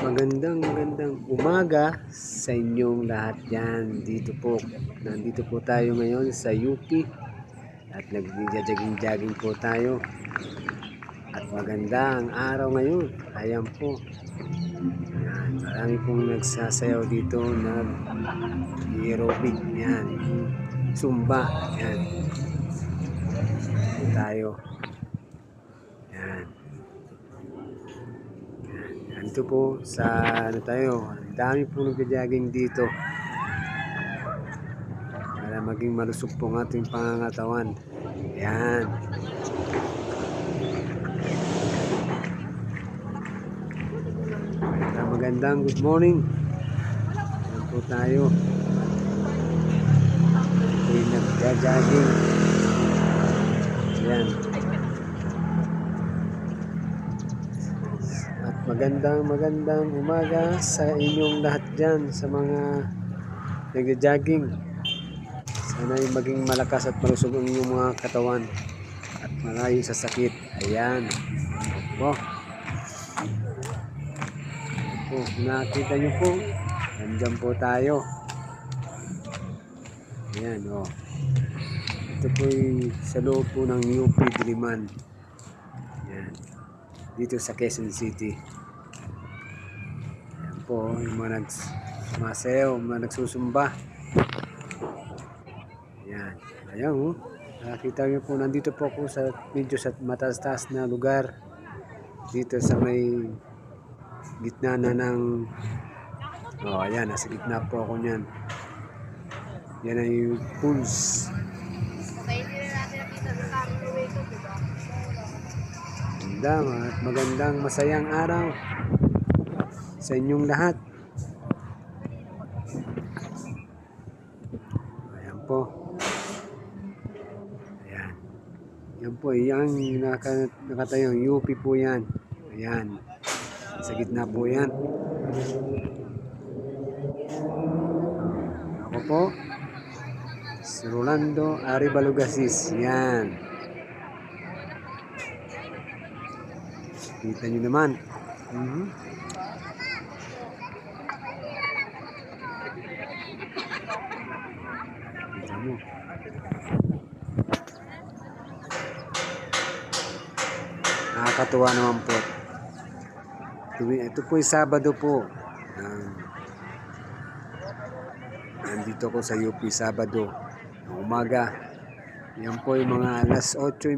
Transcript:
Magandang umaga sa inyong lahat yan. Nandito po tayo ngayon sa UP at nagja-jogging po tayo. At maganda ang araw ngayon. Ayan po. Yan, marami pong nagsasayaw dito, nag-aerobic. Yan, Zumba. Yan. Dito tayo. Yan. Ito po sa tayo. Ang dami po nagja-jogging dito. Para maging malusog po ang ating pangangatawan. Yan. Magandang good morning. Yan po tayo. Ito'y nagja-jogging. Yan. At magandang umaga sa inyong lahat dyan, sa mga nagja-jogging. Sana'y maging malakas at malusog ang inyong mga katawan at malayo sa sakit. Ayan. Po. Nakita nyo po, nandyan po tayo. Ayan, oh. Ito po'y sa loob po ng UP Diliman. Ayan. Dito sa Quezon City. Ayan po, yung mga nagsumasayaw, mga nagsusumba. Ayan. Ayan, oh. Nakita nyo po, nandito po ako sa medyo sa mataas-taas na lugar. Dito sa may gitna na ng ayan, nasa gitna po ako niyan. Yan ay pools. Magandang masayang araw sa inyong lahat. Ayan po. Ayan. Yan po, yan nakatayong UP po yan. Ayan. Sa gitna po yan. Ako po, si Rolando Aribalugasis. Yan. Kita nyo naman. Kita mo. Nakakatuwa naman po. Ito po ay Sabado po. Nandito ko sa UP Sabado ng umaga. Yan po yung mga alas 8.